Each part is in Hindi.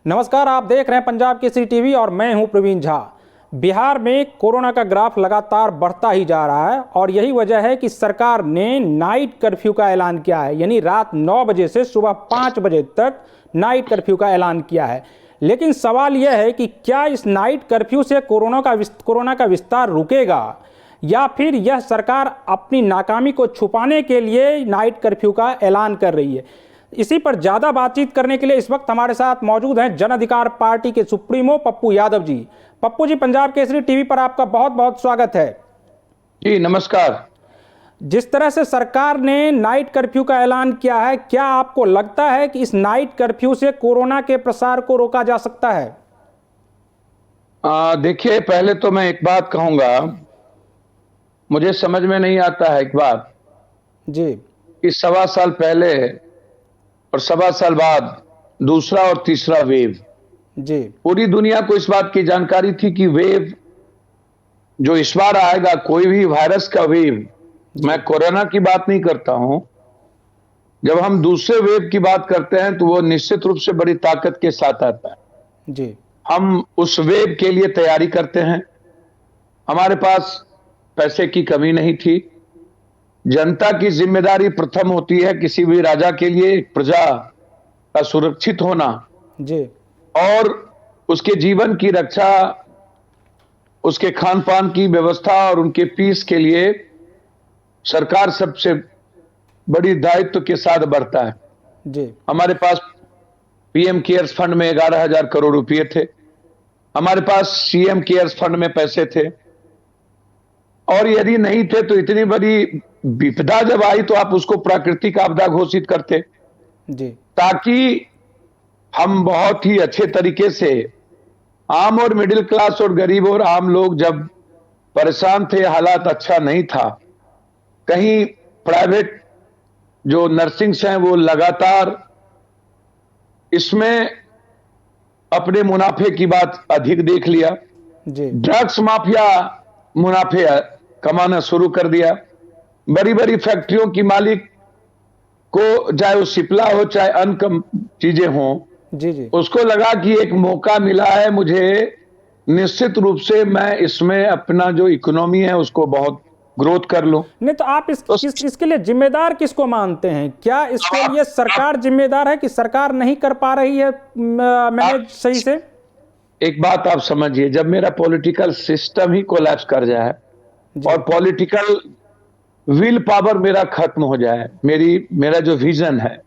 नमस्कार, आप देख रहे हैं पंजाब केसरी टीवी और मैं हूं प्रवीण झा। बिहार में कोरोना का ग्राफ लगातार बढ़ता ही जा रहा है और यही वजह है कि सरकार ने नाइट कर्फ्यू का ऐलान किया है, यानी रात 9 बजे से सुबह 5 बजे तक नाइट कर्फ्यू का ऐलान किया है। लेकिन सवाल यह है कि क्या इस नाइट कर्फ्यू से कोरोना का विस्तार रुकेगा या फिर यह सरकार अपनी नाकामी को छुपाने के लिए नाइट कर्फ्यू का ऐलान कर रही है। इसी पर ज्यादा बातचीत करने के लिए इस वक्त हमारे साथ मौजूद हैं जन अधिकार पार्टी के सुप्रीमो पप्पू यादव जी। पप्पू जी, पंजाब केसरी टीवी पर आपका बहुत बहुत स्वागत है। जी नमस्कार। जिस तरह से सरकार ने नाइट कर्फ्यू का ऐलान किया है, क्या आपको लगता है कि इस नाइट कर्फ्यू से कोरोना के प्रसार को रोका जा सकता है? देखिए, पहले तो मैं एक बात कहूंगा, मुझे समझ में नहीं आता है एक बात जी कि 1.25 साल पहले और 1.25 साल बाद दूसरा और तीसरा वेव, जी पूरी दुनिया को इस बात की जानकारी थी कि वेव जो इस बार आएगा, कोई भी वायरस का वेव, मैं कोरोना की बात नहीं करता हूं, जब हम दूसरे वेव की बात करते हैं तो वो निश्चित रूप से बड़ी ताकत के साथ आता है। जी हम उस वेव के लिए तैयारी करते हैं। हमारे पास पैसे की कमी नहीं थी। जनता की जिम्मेदारी प्रथम होती है किसी भी राजा के लिए, एक प्रजा का सुरक्षित होना जी और उसके जीवन की रक्षा, उसके खान पान की व्यवस्था और उनके पीस के लिए सरकार सबसे बड़ी दायित्व के साथ बढ़ता है। जी हमारे पास पीएम केयर्स फंड में 11,000 करोड़ रुपए थे। हमारे पास सीएम केयर्स फंड में पैसे थे, और यदि नहीं थे तो इतनी बड़ी विपदा जब आई तो आप उसको प्राकृतिक आपदा घोषित करते, जी ताकि हम बहुत ही अच्छे तरीके से, आम और मिडिल क्लास और गरीब और आम लोग जब परेशान थे, हालात अच्छा नहीं था, कहीं प्राइवेट जो नर्सिंग्स हैं वो लगातार इसमें अपने मुनाफे की बात अधिक देख लिया। जी ड्रग्स माफिया मुनाफे कमाना शुरू कर दिया। बड़ी बड़ी फैक्ट्रियों की मालिक को, चाहे वो सिप्ला हो चाहे अन्य चीजें हों, जी जी उसको लगा कि एक मौका मिला है मुझे, निश्चित रूप से मैं इसमें अपना जो इकोनॉमी है उसको बहुत ग्रोथ कर लूं। नहीं तो आप इसके लिए जिम्मेदार किसको मानते हैं? क्या इसके लिए सरकार जिम्मेदार है कि सरकार नहीं कर पा रही है मैनेज सही से? एक बात आप समझिए, जब मेरा पॉलिटिकल सिस्टम ही कोलैप्स कर जाए और पॉलिटिकल विल पावर मेरा खत्म हो जाए, मेरा जो विजन है,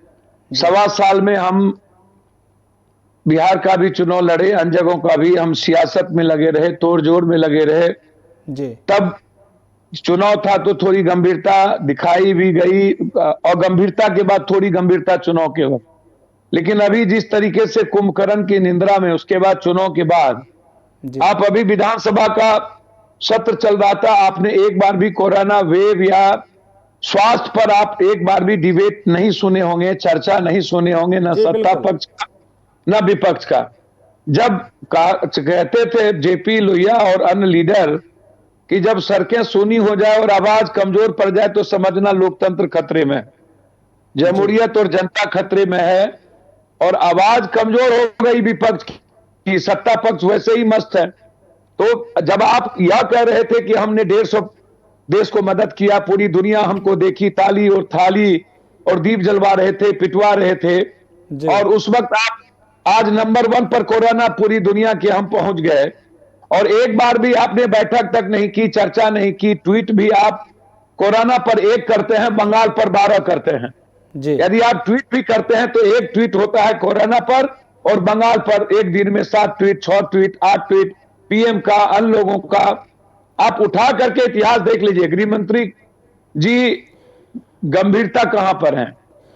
1.25 साल में हम बिहार का भी चुनाव लड़े, अन्य जगहों का भी, हम सियासत में लगे रहे, तोड़ जोड़ में लगे रहे। जी तब चुनाव था तो थोड़ी गंभीरता दिखाई भी गई, और गंभीरता के बाद थोड़ी गंभीरता चुनाव के वक्त। लेकिन अभी जिस तरीके से कुंभकर्ण की निंद्रा में, उसके बाद चुनाव के बाद, आप अभी विधानसभा का सत्र चल रहा था, आपने एक बार भी कोरोना वेव या स्वास्थ्य पर आप एक बार भी डिबेट नहीं सुने होंगे, चर्चा नहीं सुने होंगे, न सत्ता पक्ष का न विपक्ष का। जब कहते थे जेपी लोहिया और अन्य लीडर कि जब सड़कें सूनी हो जाए और आवाज कमजोर पड़ जाए तो समझना लोकतंत्र खतरे में, जमहूरियत और जनता खतरे में है, और आवाज कमजोर हो गई विपक्ष की, सत्ता पक्ष वैसे ही मस्त है। तो जब आप यह कह रहे थे कि हमने 150 देश को मदद किया, पूरी दुनिया हमको देखी, ताली और थाली और दीप जलवा रहे थे, पिटवा रहे थे, और उस वक्त आप आज नंबर 1 पर कोरोना पूरी दुनिया के हम पहुंच गए, और एक बार भी आपने बैठक तक नहीं की, चर्चा नहीं की, ट्वीट भी आप कोरोना पर 1 करते हैं, बंगाल पर 12 करते हैं। यदि आप ट्वीट भी करते हैं तो 1 ट्वीट होता है कोरोना पर, और बंगाल पर एक दिन में 7 ट्वीट, 6 ट्वीट, 8 ट्वीट पीएम का, अन्य लोगों का। आप उठा करके इतिहास देख लीजिए। गृह मंत्री जी गंभीरता कहां पर है,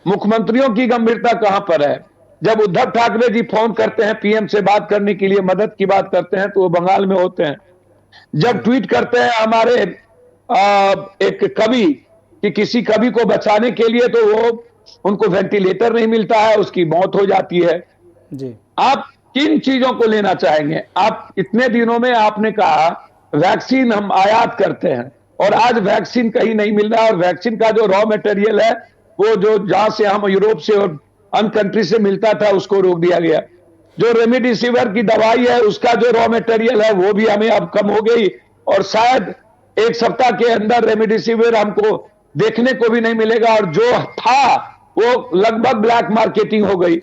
मुख्यमंत्रियों की गंभीरता कहां पर है? जब उद्धव ठाकरे जी फोन करते हैं पीएम से बात करने के लिए, मदद की बात करते हैं, तो वो बंगाल में होते हैं। जब ट्वीट करते हैं हमारे एक कवि कि किसी कवि को बचाने के लिए, तो वो उनको वेंटिलेटर नहीं मिलता है, उसकी मौत हो जाती है। जी आप किन चीजों को लेना चाहेंगे? आप इतने दिनों में आपने कहा वैक्सीन हम आयात करते हैं, और आज वैक्सीन कहीं नहीं मिल रहा, और वैक्सीन का जो रॉ मटेरियल है वो जो जहां से हम यूरोप से और अन्य कंट्री से मिलता था उसको रोक दिया गया। जो रेमडेसिविर की दवाई है उसका जो रॉ मटेरियल है वो भी हमें अब कम हो गई, और शायद एक सप्ताह के अंदर रेमडेसिविर हमको देखने को भी नहीं मिलेगा, और जो था वो लगभग ब्लैक मार्केटिंग हो गई।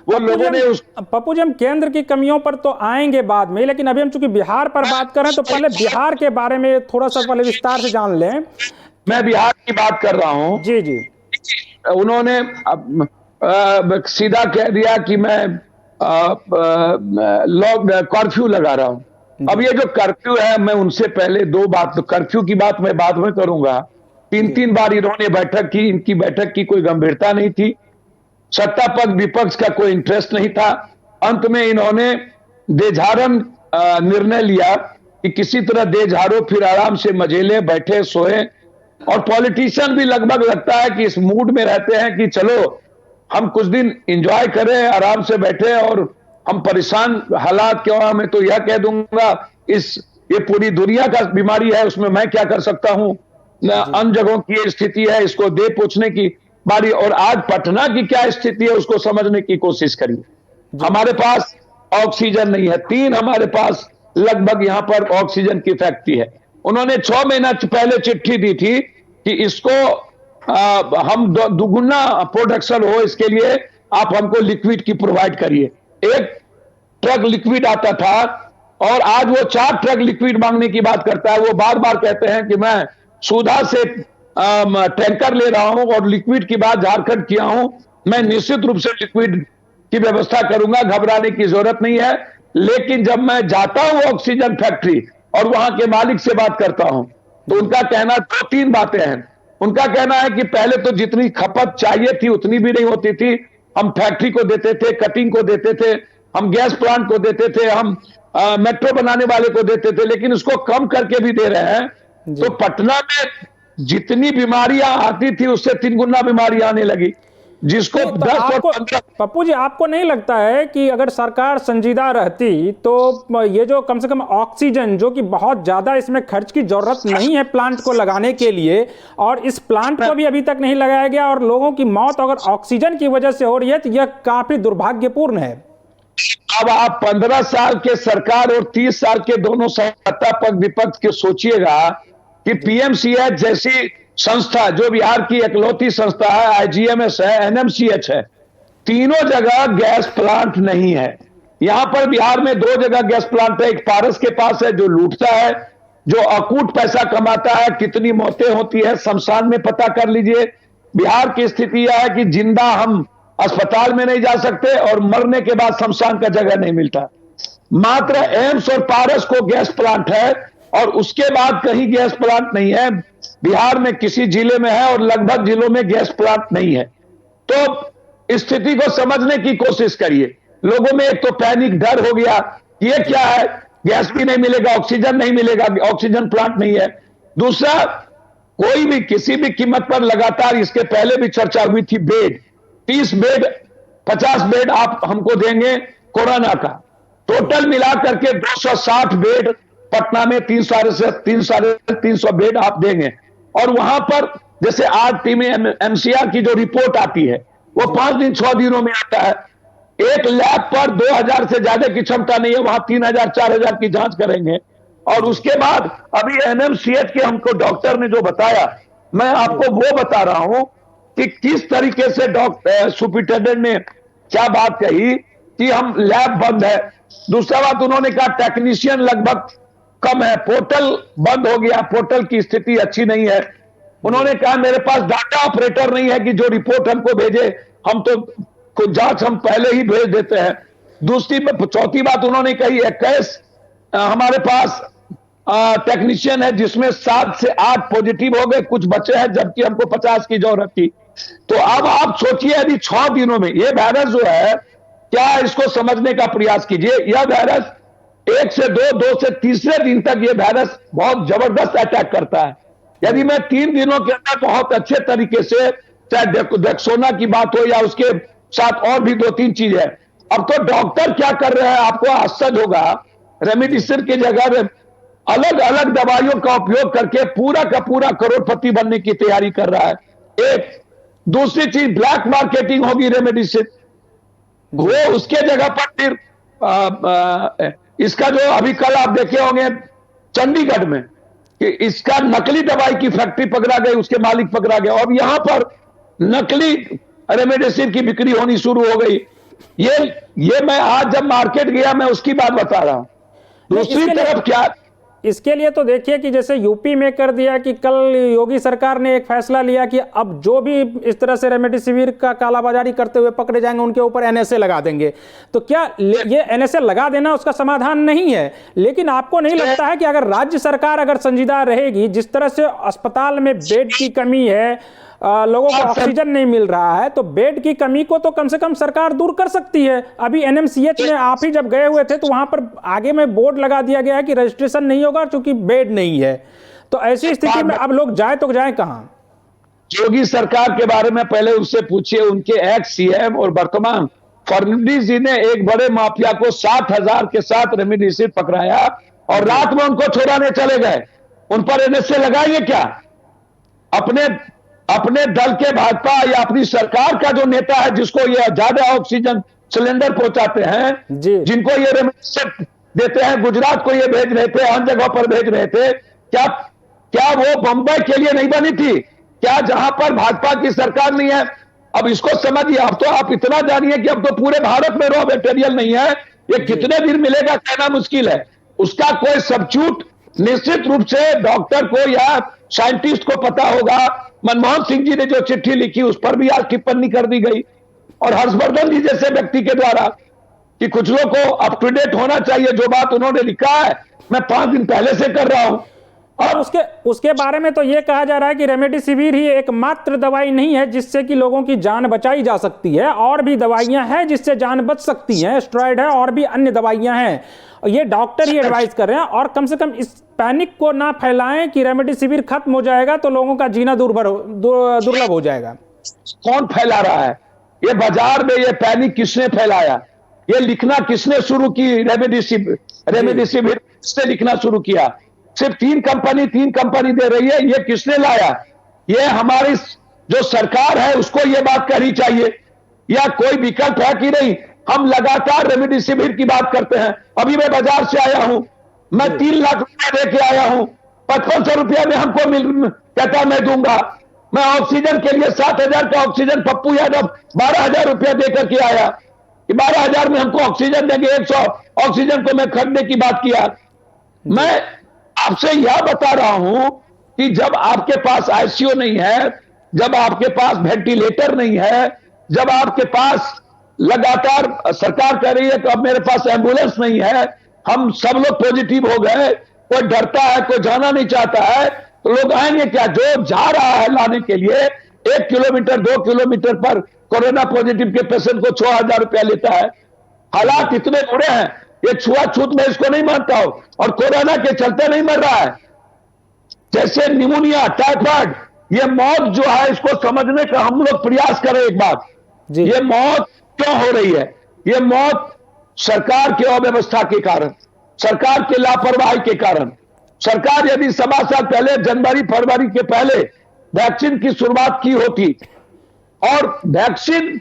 वो लोगों ने पप्पू जी, हम केंद्र की कमियों पर तो आएंगे बाद में, लेकिन अभी हम चूंकि बिहार पर बात कर रहे हैं तो पहले बिहार के बारे में थोड़ा सा पहले विस्तार से जान लें। मैं बिहार की बात कर रहा हूं। जी जी। उन्होंने सीधा कह दिया कि मैं कर्फ्यू लगा रहा हूं। अब ये जो कर्फ्यू है, मैं उनसे पहले दो बात, तो कर्फ्यू की बात मैं बाद में करूंगा। 3 बार इन्होंने बैठक की, इनकी बैठक की कोई गंभीरता नहीं थी, सत्ता पक्ष विपक्ष का कोई इंटरेस्ट नहीं था। अंत में इन्होंने देझारन निर्णय लिया कि किसी तरह देझारो, फिर आराम से मजेले, बैठे सोए, और पॉलिटिशियन भी लगभग लगता है कि इस मूड में रहते हैं कि चलो हम कुछ दिन एंजॉय करें, आराम से बैठे, और हम परेशान हालात क्यों, मैं तो यह कह दूंगा ये पूरी दुनिया का बीमारी है, उसमें मैं क्या कर सकता हूं, अन्य जगहों की स्थिति है, इसको दे पूछने की बारी। और आज पटना की क्या स्थिति है उसको समझने की कोशिश करिए। हमारे पास ऑक्सीजन नहीं है, 3 हमारे पास लगभग यहां पर ऑक्सीजन की फैक्ट्री है। उन्होंने 6 महीना पहले चिट्ठी दी थी कि इसको हम दुगुना प्रोडक्शन हो, इसके लिए आप हमको लिक्विड की प्रोवाइड करिए। 1 ट्रक लिक्विड आता था और आज वो 4 ट्रक लिक्विड मांगने की बात करता है। वो बार बार कहते हैं कि मैं सुधा से टैंकर ले रहा हूं और लिक्विड की बात झारखंड किया हूं, मैं निश्चित रूप से लिक्विड की व्यवस्था करूंगा, घबराने की जरूरत नहीं है। लेकिन जब मैं जाता हूं ऑक्सीजन फैक्ट्री और वहां के मालिक से बात करता हूं तो उनका कहना 2-3 बातें हैं। उनका कहना है कि पहले तो जितनी खपत चाहिए थी उतनी भी नहीं होती थी, हम फैक्ट्री को देते थे, कटिंग को देते थे, हम गैस प्लांट को देते थे, हम मेट्रो बनाने वाले को देते थे, लेकिन इसको कम करके भी दे रहे हैं। तो पटना में जितनी बीमारियां आती थी उससे 3 गुना बीमारियां आने लगी, जिसको 10 और 15। पप्पू जी, आपको नहीं लगता है कि अगर सरकार संजीदा रहती तो ये जो कम से कम ऑक्सीजन, जो कि बहुत ज्यादा इसमें खर्च की जरूरत नहीं है प्लांट को लगाने के लिए, और इस प्लांट को भी अभी तक नहीं लगाया गया, और लोगों की मौत अगर ऑक्सीजन की वजह से हो रही है तो यह काफी दुर्भाग्यपूर्ण है। अब आप 15 साल के सरकार और 30 साल के दोनों सत्ता पक्ष विपक्ष के सोचिएगा कि पीएमसीएच जैसी संस्था, जो बिहार की इकलौती संस्था है, आईजीएमएस है, एनएमसीएच है, तीनों जगह गैस प्लांट नहीं है। यहां पर बिहार में 2 जगह गैस प्लांट है, एक पारस के पास है जो लूटता है, जो अकूट पैसा कमाता है, कितनी मौतें होती है शमशान में पता कर लीजिए। बिहार की स्थिति यह है कि जिंदा हम अस्पताल में नहीं जा सकते और मरने के बाद शमशान का जगह नहीं मिलता। मात्र एम्स और पारस को गैस प्लांट है और उसके बाद कहीं गैस प्लांट नहीं है। बिहार में किसी जिले में है और लगभग जिलों में गैस प्लांट नहीं है। तो स्थिति को समझने की कोशिश करिए। लोगों में एक तो पैनिक, डर हो गया, ये क्या है, गैस भी नहीं मिलेगा, ऑक्सीजन नहीं मिलेगा, ऑक्सीजन प्लांट नहीं है। दूसरा, कोई भी किसी भी कीमत पर लगातार इसके पहले भी चर्चा हुई थी, बेड 30 बेड 50 बेड आप हमको देंगे कोरोना का, टोटल मिलाकर के 260 बेड पटना में 300 बेड आप देंगे। और वहां पर जैसे आज टीम एमसीआर की जो रिपोर्ट आती है वो 5 दिन 6 दिनों में आता है। एक लैब पर 2000 से ज्यादा की क्षमता नहीं है, वहां 3000 4000 की जांच करेंगे। और उसके बाद अभी एनएमसीएच के हमको डॉक्टर ने जो बताया, मैं आपको वो बता रहा हूं कि किस तरीके से डॉक्टर सुपरिटेंडेंट ने क्या बात कही कि हम लैब बंद है। दूसरा बात उन्होंने कहा टेक्नीशियन लगभग कम है, पोर्टल बंद हो गया, पोर्टल की स्थिति अच्छी नहीं है। उन्होंने कहा मेरे पास डाटा ऑपरेटर नहीं है कि जो रिपोर्ट हमको भेजे, हम तो कुछ जांच हम पहले ही भेज देते हैं। चौथी बात उन्होंने कही 21 हमारे पास टेक्नीशियन है जिसमें 7 से 8 पॉजिटिव हो गए, कुछ बचे हैं, जबकि हमको 50 की जरूरत थी। तो अब आप सोचिए यदि 6 दिनों में ये वायरस जो है, क्या इसको समझने का प्रयास कीजिए। यह वायरस 1 से 2 से तीसरे दिन तक ये वायरस बहुत जबरदस्त अटैक करता है। यदि मैं 3 दिनों के अंदर बहुत अच्छे तरीके से, चाहे डेक्सोना की बात हो या उसके साथ और भी 2-3 चीज है। अब तो डॉक्टर क्या कर रहे हैं, आपको आश्चर्य होगा, रेमडेसिविर की जगह में अलग अलग दवाइयों का उपयोग करके पूरा का पूरा करोड़पति बनने की तैयारी कर रहा है। एक दूसरी चीज, ब्लैक मार्केटिंग होगी रेमडेसिविर, वो उसके जगह पर फिर इसका जो अभी कल आप देखे होंगे चंडीगढ़ में कि इसका नकली दवाई की फैक्ट्री पकड़ा गई, उसके मालिक पकड़ा गया, और यहां पर नकली रेमडेसिविर की बिक्री होनी शुरू हो गई। ये मैं आज जब मार्केट गया मैं उसकी बात बता रहा हूं। दूसरी तरफ क्या, इसके लिए तो देखिए कि जैसे यूपी में कर दिया कि कल योगी सरकार ने एक फैसला लिया कि अब जो भी इस तरह से रेमडेसिविर का कालाबाजारी करते हुए पकड़े जाएंगे उनके ऊपर एनएसए लगा देंगे। तो क्या ये एनएसए लगा देना उसका समाधान नहीं है? लेकिन आपको नहीं लगता है कि अगर राज्य सरकार अगर संजीदा रहेगी, जिस तरह से अस्पताल में बेड की कमी है, लोगों को ऑक्सीजन नहीं मिल रहा है, तो बेड की कमी को तो कम से कम सरकार दूर कर सकती है। अभी एनएमसीएच में आप ही जब गए हुए थे तो वहां पर आगे में बोर्ड लगा दिया गया है कि रजिस्ट्रेशन नहीं होगा क्योंकि बेड नहीं है। तो ऐसी स्थिति में अब लोग जाए तो जाए कहां? योगी सरकार के बारे में पहले उससे पूछिए। उनके एक्स सीएम और वर्तमान फडणवीस जी ने एक बड़े माफिया को 60,000 के साथ रेमडेसिविर पकड़ाया और रात में उनको छोड़ाने चले गए। उन पर एनएसए लगाएंगे क्या? अपने दल के भाजपा या अपनी सरकार का जो नेता है जिसको ये ज्यादा ऑक्सीजन सिलेंडर पहुंचाते हैं, जिनको ये रेमडेसिविर देते हैं, गुजरात को ये भेज रहे थे, अन्य जगहों पर भेज रहे थे, क्या वो बंबई के लिए नहीं बनी थी? क्या जहां पर भाजपा की सरकार नहीं है? अब इसको समझिए। अब तो आप इतना जानिए कि अब तो पूरे भारत में रॉ मटेरियल नहीं है। ये कितने दिन मिलेगा कहना मुश्किल है। उसका कोई सब्स्टिट्यूट निश्चित रूप से डॉक्टर को या साइंटिस्ट को पता होगा। मनमोहन सिंह जी ने जो चिट्ठी लिखी उस पर भी आज टिप्पणी कर दी गई, और हर्षवर्धन जी जैसे व्यक्ति के द्वारा कि कुछ लोगों को अप टू डेट होना चाहिए। जो बात उन्होंने लिखा है मैं 5 दिन पहले से कर रहा हूं। और उसके बारे में तो यह कहा जा रहा है कि रेमडेसिविर ही एकमात्र दवाई नहीं है जिससे कि लोगों की जान बचाई जा सकती है, और भी दवाइयां हैं जिससे जान बच सकती है, स्टेरॉइड है और भी अन्य दवाइयां हैं। ये डॉक्टर ही एडवाइस कर रहे हैं। और कम से कम इस पैनिक को ना फैलाएं कि रेमडेसिविर खत्म हो जाएगा तो लोगों का जीना दुर्लभ हो जाएगा। कौन फैला रहा है ये बाजार में? ये पैनिक किसने फैलाया? ये लिखना किसने शुरू की? रेमडेसिविर किसने लिखना शुरू किया? सिर्फ 3 कंपनी दे रही है। ये किसने लाया? ये हमारी जो सरकार है उसको ये बात कहनी चाहिए, या कोई विकल्प है कि नहीं? हम लगातार रेमडेसिविर की बात करते हैं। अभी मैं बाजार से आया हूं, मैं 3 लाख रुपया लेके आया हूं, 5500 रुपया में हमको कहता मैं दूंगा। मैं ऑक्सीजन के लिए 7,000 का ऑक्सीजन पप्पू यादव 12,000 रुपया देकर के आया कि 12,000 में हमको ऑक्सीजन देंगे। 100 ऑक्सीजन को मैं खरीदने की बात किया। मैं आपसे यह बता रहा हूं कि जब आपके पास आईसीयू नहीं है, जब आपके पास वेंटिलेटर नहीं है, जब आपके पास लगातार सरकार कह रही है कि अब मेरे पास एम्बुलेंस नहीं है, हम सब लोग पॉजिटिव हो गए, कोई डरता है, कोई जाना नहीं चाहता है, तो लोग आएंगे क्या? जो जा रहा है लाने के लिए 1 किलोमीटर 2 किलोमीटर पर कोरोना पॉजिटिव के पेशेंट को 6,000 रुपया लेता है। हालात इतने बुरे हैं, ये छुआछूत में इसको नहीं मानता हो, और कोरोना के चलते नहीं मर रहा है। जैसे निमोनिया, टाइफाइड, ये मौत जो है इसको समझने का हम लोग प्रयास करें एक बात। ये मौत क्यों हो रही है? ये मौत सरकार की अव्यवस्था के कारण, सरकार के लापरवाही के कारण। सरकार यदि 7 साल पहले जनवरी फरवरी के पहले वैक्सीन की शुरुआत की होती, और वैक्सीन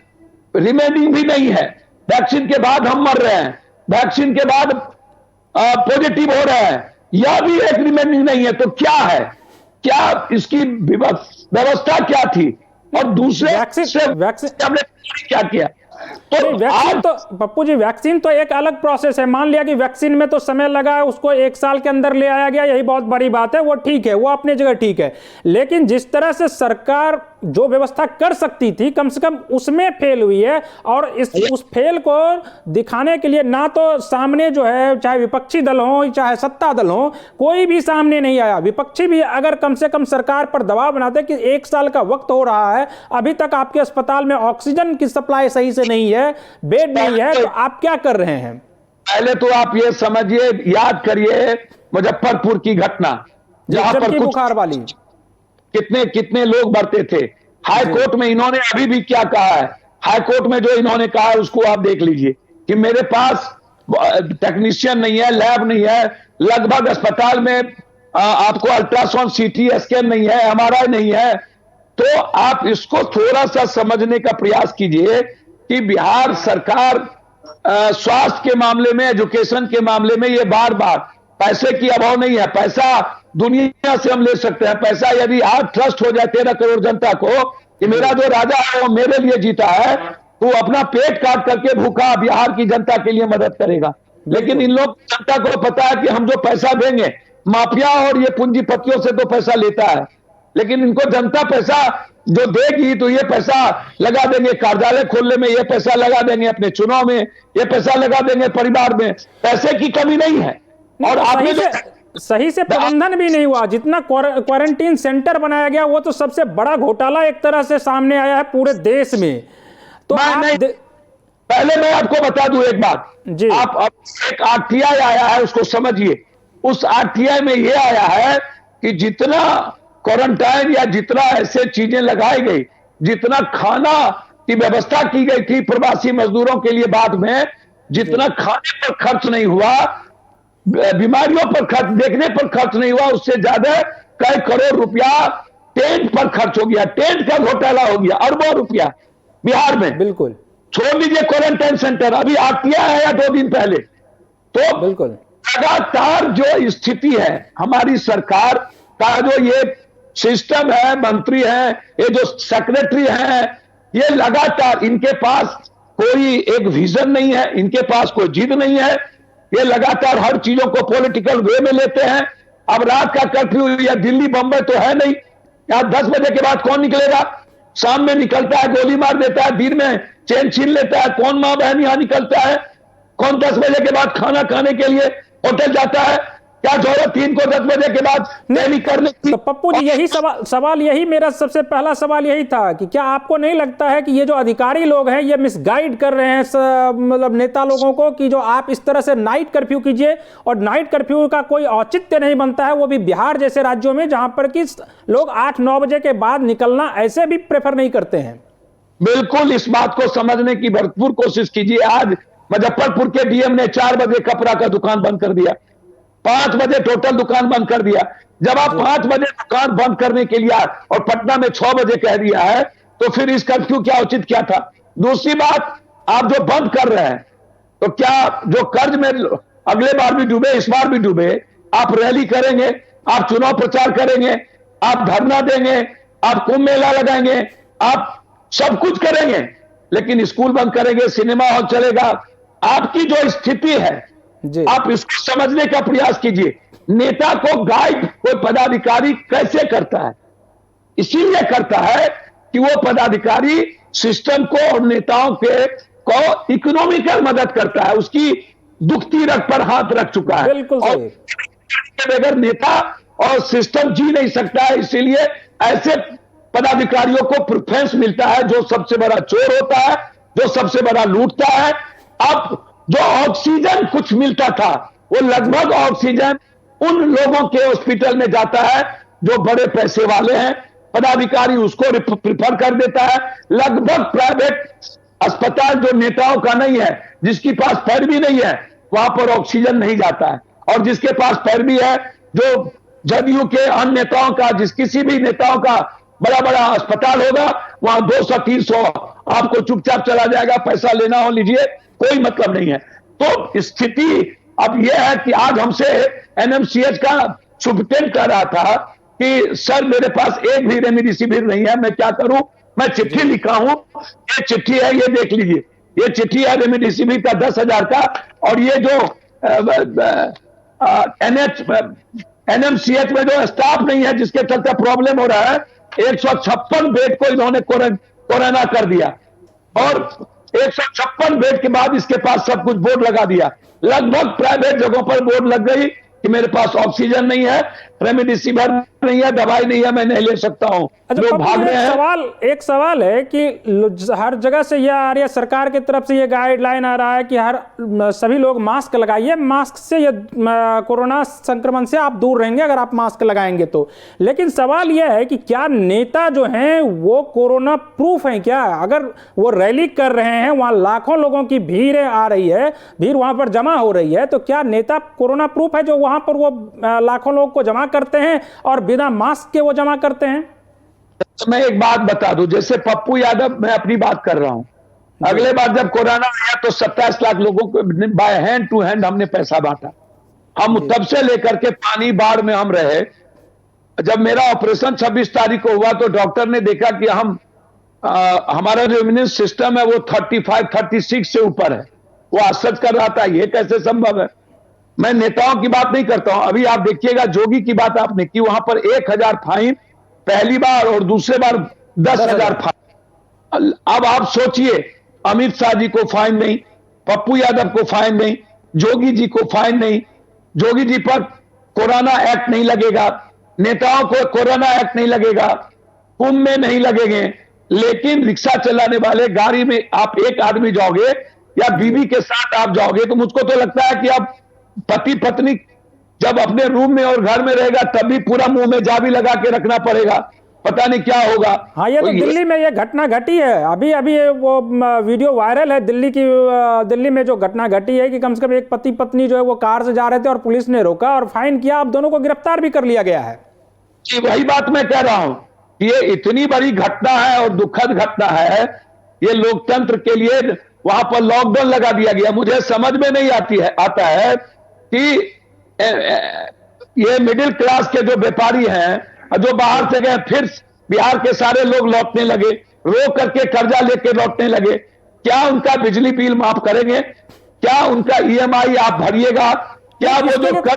रिमेनिंग भी नहीं है, वैक्सीन के बाद हम मर रहे हैं, वैक्सीन के बाद पॉजिटिव हो रहे हैं, यह भी एक रिमेनिंग नहीं है, तो क्या है? क्या इसकी व्यवस्था क्या थी? और दूसरे वैक्सीन हमने क्या किया? तो वैक्सीन तो पप्पू जी, वैक्सीन तो एक अलग प्रोसेस है। मान लिया कि वैक्सीन में तो समय लगा, उसको 1 साल के अंदर ले आया गया, यही बहुत बड़ी बात है, वो ठीक है, वो अपनी जगह ठीक है। लेकिन जिस तरह से सरकार जो व्यवस्था कर सकती थी कम से कम उसमें फेल हुई है, और उस फेल को दिखाने के लिए ना तो सामने जो है, चाहे विपक्षी दल हो चाहे सत्ता दल हो, कोई भी सामने नहीं आया। विपक्षी भी अगर कम से कम सरकार पर दबाव बनाते कि 1 साल का वक्त हो रहा है, अभी तक आपके अस्पताल में ऑक्सीजन की सप्लाई सही से नहीं है, बेड नहीं है, तो आप क्या कर रहे हैं? पहले तो आप ये समझिए, याद करिए मुजफ्फरपुर की घटना, जहां पर बुखार वाली कितने लोग मरते थे। हाई कोर्ट में इन्होंने अभी भी क्या कहा है? हाई कोर्ट में जो इन्होंने कहा है उसको आप देख लीजिए कि मेरे पास टेक्नीशियन नहीं है, लैब नहीं है, लगभग अस्पताल में आपको अल्ट्रासाउंड सीटी स्कैन नहीं है, एमआरआई नहीं है। तो आप इसको थोड़ा सा समझने का प्रयास कीजिए कि बिहार सरकार स्वास्थ्य के मामले में, एजुकेशन के मामले में ये बार बार पैसे की अभाव नहीं है। पैसा दुनिया से हम ले सकते हैं। पैसा यदि आज ट्रस्ट हो जाए 13 करोड़ जनता को कि मेरा जो राजा है वो मेरे लिए जीता है, तो अपना पेट काट करके भूखा बिहार की जनता के लिए मदद करेगा। लेकिन इन लोग जनता को पता है कि हम जो पैसा देंगे, माफिया और ये पूंजीपतियों से तो पैसा लेता है, लेकिन इनको जनता पैसा जो देगी तो ये पैसा लगा देंगे कार्यालय खोलने में, ये पैसा लगा देंगे अपने चुनाव में, ये पैसा लगा देंगे परिवार में। पैसे की कमी नहीं है। और आपने सही से प्रबंधन भी नहीं हुआ। जितना क्वारंटीन सेंटर बनाया गया वो तो सबसे बड़ा घोटाला एक तरह से सामने आया है पूरे देश में। तो पहले मैं आपको बता दूं एक बात जी। आप एक आरटीआई आया है, उसको समझिए। उस आरटीआई में यह आया है कि जितना क्वारंटाइन या जितना ऐसे चीजें लगाई गई, जितना खाना की व्यवस्था की गई थी प्रवासी मजदूरों के लिए, बाद में जितना खाने पर खर्च नहीं हुआ, बीमारियों पर खर्च, देखने पर खर्च नहीं हुआ, उससे ज्यादा कई करोड़ रुपया टेंट पर खर्च हो गया। टेंट का घोटाला हो गया, अरबों रुपया बिहार में। बिल्कुल। छोड़ दीजिए क्वारंटाइन सेंटर, अभी आरटीआई आया 2 दिन पहले। तो बिल्कुल लगातार जो स्थिति है हमारी सरकार का, जो ये सिस्टम है, मंत्री है, ये जो सेक्रेटरी है, ये लगातार, इनके पास कोई एक विजन नहीं है, इनके पास कोई जिद नहीं है। ये लगातार हर चीजों को पॉलिटिकल वे में लेते हैं। अब रात का कर्फ्यू या दिल्ली बंबई तो है नहीं, यहां 10 बजे के बाद कौन निकलेगा? शाम में निकलता है गोली मार देता है, दिन में चैन छीन लेता है। कौन मां बहन यहां निकलता है? कौन 10 बजे के बाद खाना खाने के लिए होटल जाता है? क्या जरूरत थी इनको 10 बजे के बाद नहीं करने की? तो पप्पू जी, यही सवाल यही मेरा सबसे पहला सवाल यही था कि क्या आपको नहीं लगता है कि ये जो अधिकारी लोग हैं ये मिसगाइड कर रहे हैं मतलब नेता लोगों को, कि जो आप इस तरह से नाइट कर्फ्यू कीजिए, और नाइट कर्फ्यू का कोई औचित्य नहीं बनता है, वो भी बिहार जैसे राज्यों में जहां पर कि लोग 8-9 बजे के बाद निकलना ऐसे भी प्रेफर नहीं करते हैं। बिल्कुल, इस बात को समझने की भरपूर कोशिश कीजिए। आज मुजफ्फरपुर के डीएम ने 4 बजे कपड़ा का दुकान बंद कर दिया, 5 बजे टोटल दुकान बंद कर दिया। जब आप 5 बजे दुकान बंद करने के लिए और पटना में 6 बजे कह दिया है, तो फिर इस कर्फ्यू क्या उचित क्या था? दूसरी बात, आप जो बंद कर रहे हैं, तो क्या जो कर्ज में अगले बार भी डूबे, इस बार भी डूबे, आप रैली करेंगे, आप चुनाव प्रचार करेंगे, आप धरना देंगे, आप कुंभ मेला लगाएंगे, आप सब कुछ करेंगे, लेकिन स्कूल बंद करेंगे, सिनेमा हॉल चलेगा। आपकी जो स्थिति है आप इसको समझने का प्रयास कीजिए। नेता को गाइड कोई पदाधिकारी कैसे करता है? इसीलिए करता है कि वो पदाधिकारी सिस्टम को और नेताओं के को इकोनॉमिकल मदद करता है, उसकी दुखती रग पर हाथ रख चुका है। बिल्कुल और बगैर नेता और सिस्टम जी नहीं सकता है। इसीलिए ऐसे पदाधिकारियों को प्रेफरेंस मिलता है, जो सबसे बड़ा चोर होता है, जो सबसे बड़ा लूटता है। अब जो ऑक्सीजन कुछ मिलता था, वो लगभग ऑक्सीजन उन लोगों के हॉस्पिटल में जाता है जो बड़े पैसे वाले हैं। पदाधिकारी उसको प्रिफर कर देता है। लगभग प्राइवेट अस्पताल जो नेताओं का नहीं है, जिसके पास पैरवी नहीं है, वहां पर ऑक्सीजन नहीं जाता है। और जिसके पास पैरवी है, जो जदयू के अन्य नेताओं का, किसी भी नेताओं का बड़ा बड़ा अस्पताल होगा, वहां 200-300 आपको चुपचाप चला जाएगा। पैसा लेना हो लीजिए, कोई मतलब नहीं है। तो स्थिति अब यह है कि आज हमसे एनएमसीएच का सुप्रिटेंडेंट कह रहा था कि सर मेरे पास एक भी रेमडेसिविर नहीं है, मैं क्या करूं? मैं चिट्ठी लिखा हूं, ये चिट्ठी है, ये देख लीजिए, ये चिट्ठी है रेमडेसिविर का 10,000 का। और ये जो एनएमसीएच में जो स्टाफ नहीं है, जिसके चलते प्रॉब्लम हो रहा है, 156 बेड को इन्होंने कोरोना कर दिया। और 156 बेड के बाद इसके पास सब कुछ बोर्ड लगा दिया। लगभग प्राइवेट जगहों पर बोर्ड लग गई कि मेरे पास ऑक्सीजन नहीं है, रेमडेसिविर नहीं है, दवाई नहीं है, मैं नहीं ले सकता हूं। अच्छा, भाग रहे हैं। एक सवाल है कि हर जगह से यह आ रही है, सरकार की तरफ से यह गाइडलाइन आ रहा है कि सभी लोग मास्क लगाइए, मास्क से ये कोरोना संक्रमण से आप दूर रहेंगे अगर आप मास्क लगाएंगे तो। लेकिन सवाल यह है कि क्या नेता जो हैं वो कोरोना प्रूफ हैं क्या? अगर वो रैली कर रहे हैं, वहां लाखों लोगों की भीड़ आ रही है, भीड़ वहां पर जमा हो रही है, तो क्या नेता कोरोना प्रूफ है जो वहां पर वो लाखों लोग को जमा करते हैं और बिना मास्क के वो जमा करते हैं? मैं एक बात बता दूं, जैसे पप्पू यादव, मैं अपनी बात कर रहा हूं, अगले बार जब कोरोना आया तो 27 लाख लोगों को बाय हैंड टू हैंड हमने पैसा बांटा। हम तब से लेकर के पानी बाढ़ में हम रहे। जब मेरा ऑपरेशन 26 तारीख को हुआ तो डॉक्टर ने देखा कि हमारा जो इम्यून सिस्टम है वो 35-36 से ऊपर है। वो आश्चर्य कर रहा था, ये कैसे संभव है। मैं नेताओं की बात नहीं करता हूं। अभी आप देखिएगा, जोगी की बात आपने की, वहां पर 1000 फाइन पहली बार और दूसरे बार 10,000 फाइन। अब आप सोचिए, अमित शाह जी को फाइन नहीं, पप्पू यादव को फाइन नहीं, जोगी जी को फाइन नहीं। जोगी जी पर कोरोना एक्ट नहीं लगेगा, नेताओं को कोरोना एक्ट नहीं लगेगा, कुंभ में नहीं लगेंगे, लेकिन रिक्शा चलाने वाले गाड़ी में आप एक आदमी जाओगे या बीवी के साथ आप जाओगे तो मुझको तो लगता है कि अब पति पत्नी जब अपने रूम में और घर में रहेगा तब भी पूरा मुंह में जाबी लगा के रखना पड़ेगा, पता नहीं क्या होगा। हाँ, ये तो दिल्ली में ये घटना घटी है। अभी अभी वो वीडियो वायरल है दिल्ली में जो घटना घटी है कि कम से कम एक पति पत्नी जो है वो कार से जा रहे थे और पुलिस ने रोका और फाइन किया। अब दोनों को गिरफ्तार भी कर लिया गया है। जी, वही बात मैं कह रहा हूं, ये इतनी बड़ी घटना है और दुखद घटना है। ये लोकतंत्र के लिए वहां पर लॉकडाउन लगा दिया गया। मुझे समझ में नहीं आता है कि ये मिडिल क्लास के जो व्यापारी हैं जो बाहर से गए, फिर बिहार के सारे लोग लौटने लगे, रो करके कर्जा लेके लौटने लगे। क्या उनका बिजली बिल माफ करेंगे? क्या उनका ईएमआई आप भरिएगा? क्या वो जो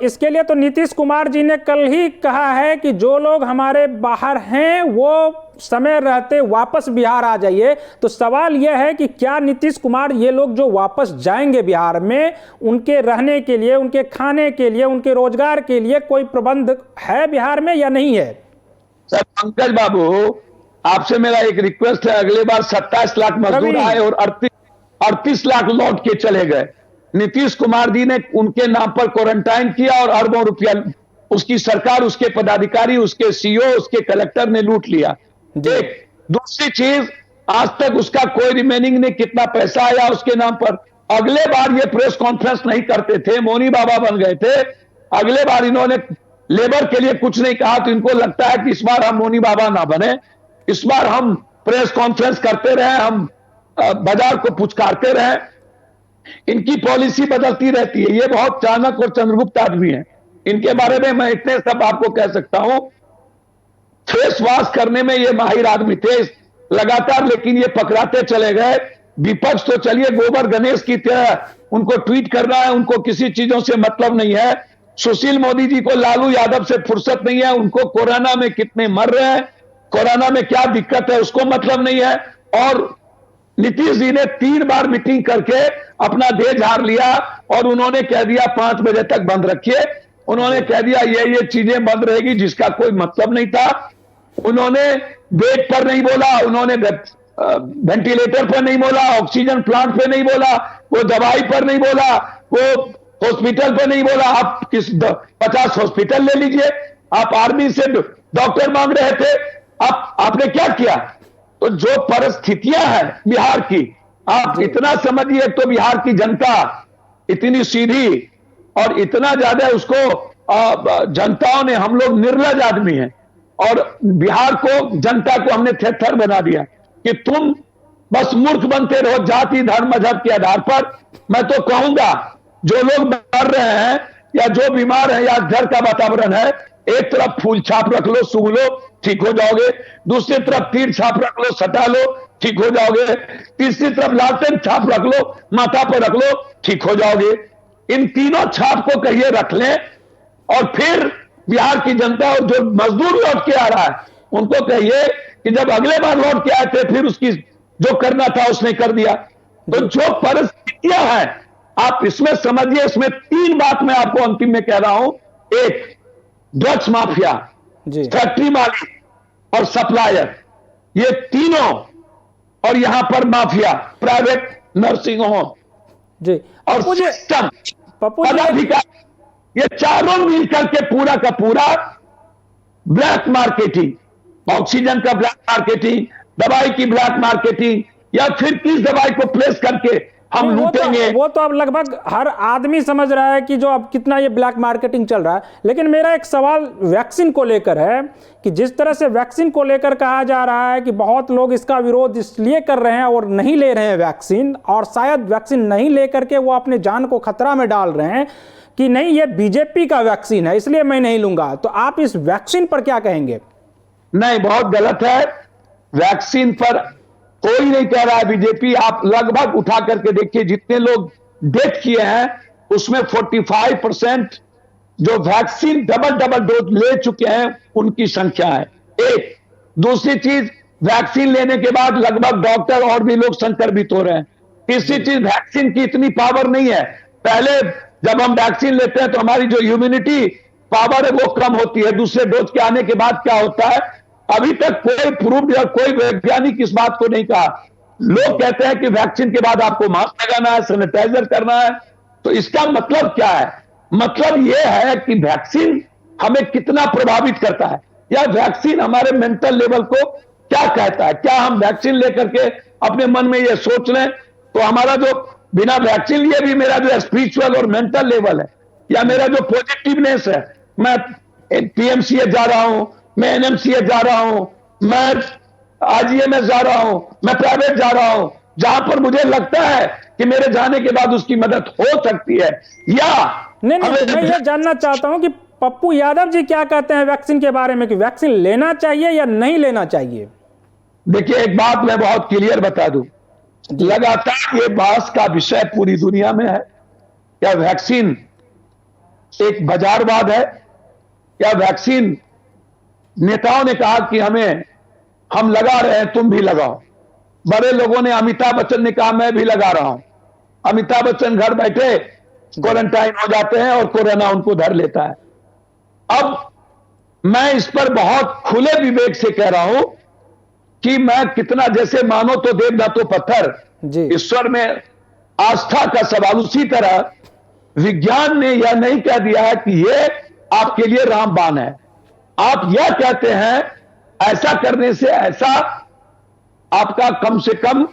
इसके लिए तो नीतीश कुमार जी ने कल ही कहा है कि जो लोग हमारे बाहर हैं वो समय रहते वापस बिहार आ जाइए। तो सवाल यह है कि क्या नीतीश कुमार, ये लोग जो वापस जाएंगे बिहार में, उनके रहने के लिए, उनके खाने के लिए, उनके रोजगार के लिए कोई प्रबंध है बिहार में या नहीं है? सर पंकज बाबू, आपसे मेरा एक रिक्वेस्ट है, अगले बार 27 लाख मजदूर आए और 38 लाख लौट के चले गए। नीतीश कुमार जी ने उनके नाम पर क्वारंटाइन किया और अरबों रुपया उसकी सरकार, उसके पदाधिकारी, उसके सीईओ, उसके कलेक्टर ने लूट लिया। एक दूसरी चीज, आज तक उसका कोई रिमेनिंग नहीं, कितना पैसा आया उसके नाम पर। अगले बार ये प्रेस कॉन्फ्रेंस नहीं करते थे, मौनी बाबा बन गए थे। अगले बार इन्होंने लेबर के लिए कुछ नहीं कहा, तो इनको लगता है कि इस बार हम मौनी बाबा ना बने, इस बार हम प्रेस कॉन्फ्रेंस करते रहे, हम बाजार को पुचकारते रहे। इनकी पॉलिसी बदलती रहती है। ये बहुत चाणक्य और चंद्रगुप्त आदमी है। इनके बारे में मैं इतने सब आपको कह सकता हूं। फेस वॉश करने में ये माहिर आदमी थे लगातार, लेकिन ये पकड़ाते चले गए। विपक्ष तो चलिए गोबर गणेश की तरह उनको ट्वीट करना है, उनको किसी चीजों से मतलब नहीं है। सुशील मोदी जी को लालू यादव से फुर्सत नहीं है, उनको कोरोना में कितने मर रहे हैं, कोरोना में क्या दिक्कत है उसको मतलब नहीं है। और नीतीश जी ने 3 बार मीटिंग करके अपना देह झाड़ लिया और उन्होंने कह दिया 5 बजे तक बंद रखिए। उन्होंने कह दिया ये चीजें बंद रहेगी, जिसका कोई मतलब नहीं था। उन्होंने बेड पर नहीं बोला, उन्होंने वेंटिलेटर पर नहीं बोला, ऑक्सीजन प्लांट पे नहीं बोला, वो दवाई पर नहीं बोला, वो हॉस्पिटल पर नहीं बोला। आप 50 हॉस्पिटल ले लीजिए, आप आर्मी से डॉक्टर मांग रहे थे, आपने क्या किया? तो जो परिस्थितियां हैं बिहार की, आप इतना समझिए, तो बिहार की जनता इतनी सीधी और इतना ज्यादा उसको जनताओं ने, हम लोग निर्लज आदमी हैं और बिहार को, जनता को हमने थेथर बना दिया कि तुम बस मूर्ख बनते रहो जाति धर्म मजहब के आधार पर। मैं तो कहूंगा जो लोग मर रहे हैं या जो बीमार है या घर का वातावरण है, एक तरफ फूल छाप रख लो, सूंघ लो, ठीक हो जाओगे। दूसरी तरफ तीर छाप रख लो, सटा लो, ठीक हो जाओगे। तीसरी तरफ लालटेन छाप रख लो, माथा पर रख लो, ठीक हो जाओगे। इन तीनों छाप को कहिए रख लें और फिर बिहार की जनता और जो मजदूर लौट के आ रहा है उनको कहिए कि जब अगले बार लौट के आए थे फिर उसकी जो करना था उसने कर दिया। तो जो परिस्थितियां हैं आप इसमें समझिए। इसमें 3 बात मैं आपको अंतिम में कह रहा हूं। एक, ड्रग्स माफिया, फैक्ट्री मालिक और सप्लायर, ये तीनों, और यहां पर माफिया, प्राइवेट नर्सिंग होम जी और सिस्टम, पदाधिकारी, ये चारों मिलकर के पूरा का पूरा ब्लैक मार्केटिंग, ऑक्सीजन का ब्लैक मार्केटिंग, दवाई की ब्लैक मार्केटिंग, या फिर किस दवाई को प्लेस करके हम लूटेंगे। वो तो अब लगभग हर आदमी समझ रहा है कि जो अब कितना ये ब्लैक मार्केटिंग चल रहा है। लेकिन मेरा एक सवाल वैक्सीन को लेकर है कि जिस तरह से वैक्सीन को लेकर कहा जा रहा है कि बहुत लोग इसका विरोध इसलिए कर रहे हैं और नहीं ले रहे हैं वैक्सीन, और शायद वैक्सीन नहीं लेकर के वो अपने जान को खतरा में डाल रहे हैं कि नहीं ये बीजेपी का वैक्सीन है इसलिए मैं नहीं लूंगा, तो आप इस वैक्सीन पर क्या कहेंगे? नहीं, बहुत गलत है। वैक्सीन पर कोई नहीं कह रहा है बीजेपी। आप लगभग उठा करके देखिए, जितने लोग डेथ किए हैं उसमें 45% जो वैक्सीन डबल डोज ले चुके हैं उनकी संख्या है। एक दूसरी चीज, वैक्सीन लेने के बाद लगभग डॉक्टर और भी लोग संक्रमित हो रहे हैं। तीसरी चीज, वैक्सीन की इतनी पावर नहीं है। पहले जब हम वैक्सीन लेते हैं तो हमारी जो इम्यूनिटी पावर है वो कम होती है। दूसरे डोज के आने के बाद क्या होता है, अभी तक कोई प्रूफ या कोई वैज्ञानिक इस बात को नहीं कहा। लोग कहते हैं कि वैक्सीन के बाद आपको मास्क लगाना है, सैनिटाइजर करना है। तो इसका मतलब क्या है? मतलब यह है कि वैक्सीन हमें कितना प्रभावित करता है, या वैक्सीन हमारे मेंटल लेवल को क्या कहता है। क्या हम वैक्सीन लेकर के अपने मन में यह सोच लें तो हमारा जो बिना वैक्सीन लिए भी मेरा जो स्पिरिचुअल और मेंटल लेवल है, या मेरा जो पॉजिटिवनेस है, मैं पीएमसीएच जा रहा हूं, मैं एनएमसीएच जा रहा हूं, मैं आरजीएमएस जा रहा हूं, मैं प्राइवेट जा रहा हूं, जहां पर मुझे लगता है कि मेरे जाने के बाद उसकी मदद हो सकती है। या नहीं, मैं ये जानना चाहता हूं कि पप्पू यादव जी क्या कहते हैं वैक्सीन के बारे में, कि वैक्सीन लेना चाहिए या नहीं लेना चाहिए? देखिए, एक बात मैं बहुत क्लियर बता दूं, लगातार ये बहस का विषय पूरी दुनिया में है, क्या वैक्सीन एक बाजारवाद है, या वैक्सीन नेताओं ने कहा कि हम लगा रहे हैं, तुम भी लगाओ। बड़े लोगों ने, अमिताभ बच्चन ने कहा मैं भी लगा रहा हूं। अमिताभ बच्चन घर बैठे क्वारंटाइन हो जाते हैं और कोरोना उनको धर लेता है। अब मैं इस पर बहुत खुले विवेक से कह रहा हूं कि मैं कितना, जैसे मानो तो देव ना तो पत्थर, ईश्वर में आस्था का सवाल, उसी तरह विज्ञान ने यह नहीं कह दिया है कि यह आपके लिए रामबाण है। आप यह कहते हैं ऐसा करने से ऐसा आपका कम से कम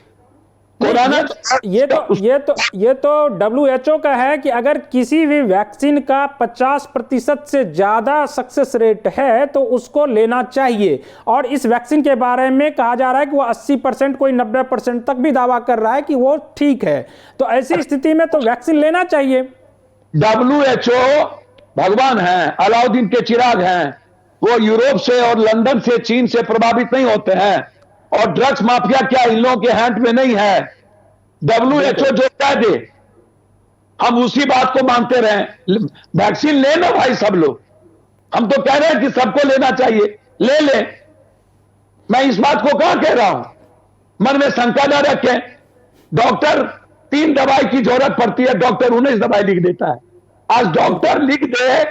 कोरोना, ये तो WHO का है कि अगर किसी भी वैक्सीन का 50% से ज्यादा सक्सेस रेट है तो उसको लेना चाहिए। और इस वैक्सीन के बारे में कहा जा रहा है कि वो 80%, कोई 90% तक भी दावा कर रहा है कि वो ठीक है। तो ऐसी स्थिति में तो वैक्सीन लेना चाहिए। WHO भगवान है, अलाउद्दीन के चिराग हैं। वो यूरोप से और लंदन से, चीन से प्रभावित नहीं होते हैं। और ड्रग्स माफिया क्या इन लोगों के हैंड में नहीं है। WHO जो कह दे हम उसी बात को मानते रहे। वैक्सीन लेना भाई सब लोग, हम तो कह रहे हैं कि सबको लेना चाहिए, ले ले। मैं इस बात को कहां कह रहा हूं, मन में शंका न रखें। डॉक्टर 3 दवाई की जरूरत पड़ती है, डॉक्टर 19 दवाई लिख देता है। आज डॉक्टर लिख दे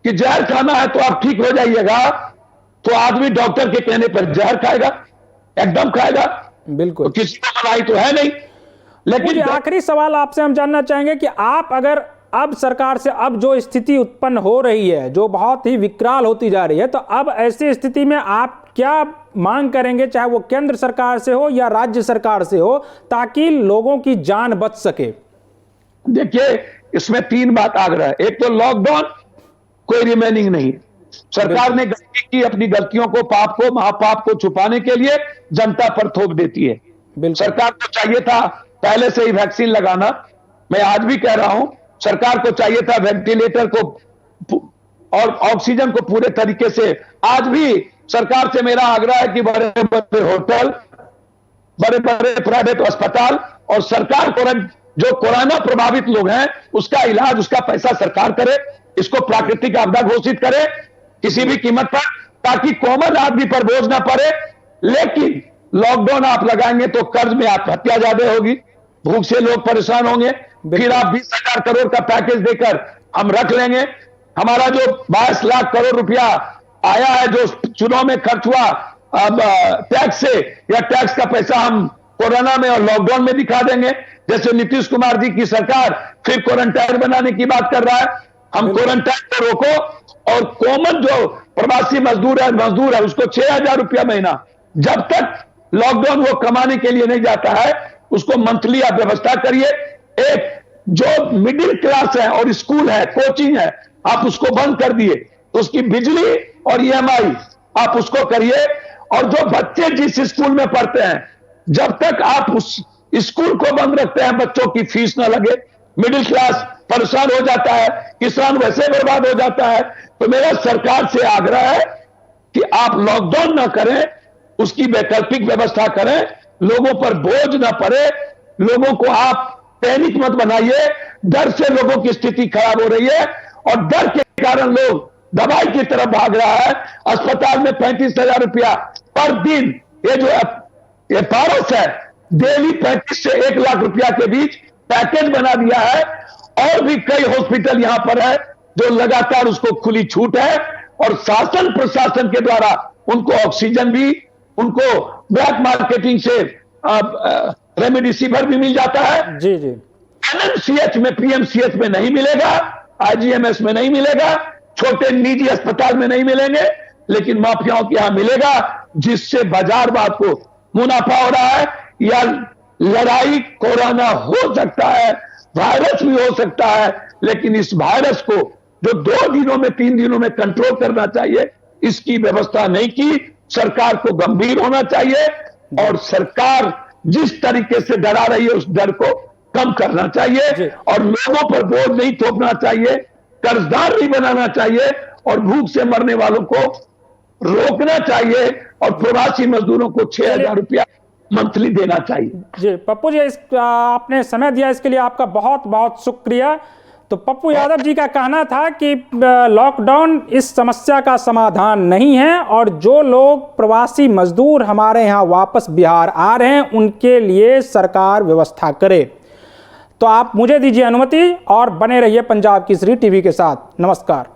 कि जहर खाना है तो आप ठीक हो जाइएगा, तो आदमी डॉक्टर के कहने पर जहर खाएगा, एकदम खाएगा। बिल्कुल, तो किसी को मनाही तो है नहीं। लेकिन आखिरी सवाल आपसे हम जानना चाहेंगे कि आप अगर अब सरकार से, अब जो स्थिति उत्पन्न हो रही है जो बहुत ही विकराल होती जा रही है, तो अब ऐसी स्थिति में आप क्या मांग करेंगे, चाहे वो केंद्र सरकार से हो या राज्य सरकार से हो, ताकि लोगों की जान बच सके? देखिए, इसमें 3 बात आग्रह है। एक तो लॉकडाउन कोई रिमेनिंग नहीं, सरकार ने गलती की, अपनी गलतियों को, पाप को, महापाप को छुपाने के लिए जनता पर थोप देती है। सरकार को चाहिए था पहले से ही वैक्सीन लगाना। मैं आज भी कह रहा हूं, सरकार को चाहिए था वेंटिलेटर को और ऑक्सीजन को पूरे तरीके से। आज भी सरकार से मेरा आग्रह है कि बड़े बड़े होटल, बड़े बड़े प्राइवेट अस्पताल और सरकार को, जो कोरोना प्रभावित लोग हैं उसका इलाज, उसका पैसा सरकार करे। इसको प्राकृतिक आपदा घोषित करे किसी भी कीमत पर, ताकि कॉमन आदमी पर बोझ ना पड़े। लेकिन लॉकडाउन आप लगाएंगे तो कर्ज में आत्महत्या ज्यादा होगी, भूख से लोग परेशान होंगे। फिर आप 20,000 करोड़ का पैकेज देकर हम रख लेंगे। हमारा जो 22 लाख करोड़ रुपया आया है, जो चुनाव में खर्च हुआ टैक्स से, या टैक्स का पैसा हम कोरोना में और लॉकडाउन में दिखा देंगे। जैसे नीतीश कुमार जी की सरकार फिर क्वारंटाइन बनाने की बात कर रहा है, हम क्वारंटाइन को रोको। और कॉमन जो प्रवासी मजदूर है उसको 6,000 रुपया महीना, जब तक लॉकडाउन वो कमाने के लिए नहीं जाता है, उसको मंथली आप व्यवस्था करिए। एक जो मिडिल क्लास है और स्कूल है, कोचिंग है, आप उसको बंद कर दिए तो उसकी बिजली और ईएमआई आप उसको करिए। और जो बच्चे जिस स्कूल में पढ़ते हैं, जब तक आप उस स्कूल को बंद रखते हैं, बच्चों की फीस ना लगे, मिडिल क्लास परेशान हो जाता है, किसान वैसे बर्बाद हो जाता है। तो मेरा सरकार से आग्रह है कि आप लॉकडाउन ना करें, उसकी वैकल्पिक व्यवस्था करें, लोगों पर बोझ ना पड़े, लोगों को आप पैनिक मत बनाइए। डर से लोगों की स्थिति खराब हो रही है और डर के कारण लोग दवाई की तरफ भाग रहा है। अस्पताल में 35,000 रुपया पर दिन, ये जो ये पारस है, डेली 35 से 1 लाख रुपया के बीच पैकेज बना दिया है। और भी कई हॉस्पिटल यहां पर है जो लगातार उसको खुली छूट है और शासन प्रशासन के द्वारा उनको ऑक्सीजन भी, उनको ब्लैक मार्केटिंग से रेमडेसिविर भी मिल जाता है। जी जी। एनएमसीएच में, पीएमसीएच में नहीं मिलेगा, आईजीएमएस में नहीं मिलेगा, छोटे निजी अस्पताल में नहीं मिलेंगे, लेकिन माफियाओं के यहां मिलेगा, जिससे बाजारवाद को मुनाफा हो रहा है। या लड़ाई कोरोना हो सकता है, वायरस भी हो सकता है, लेकिन इस वायरस को जो 2 दिनों में 3 दिनों में कंट्रोल करना चाहिए, इसकी व्यवस्था नहीं की। सरकार को गंभीर होना चाहिए और सरकार जिस तरीके से डरा रही है उस डर को कम करना चाहिए और लोगों पर बोझ नहीं थोपना चाहिए, कर्जदार नहीं बनाना चाहिए और भूख से मरने वालों को रोकना चाहिए और प्रवासी मजदूरों को 6,000 रुपया मंथली देना चाहिए। जी पप्पू जी, आपने समय दिया इसके लिए आपका बहुत बहुत शुक्रिया। तो पप्पू यादव जी का कहना था कि लॉकडाउन इस समस्या का समाधान नहीं है और जो लोग प्रवासी मजदूर हमारे यहाँ वापस बिहार आ रहे हैं उनके लिए सरकार व्यवस्था करे। तो आप मुझे दीजिए अनुमति और बने रहिए पंजाब केसरी टीवी के साथ। नमस्कार।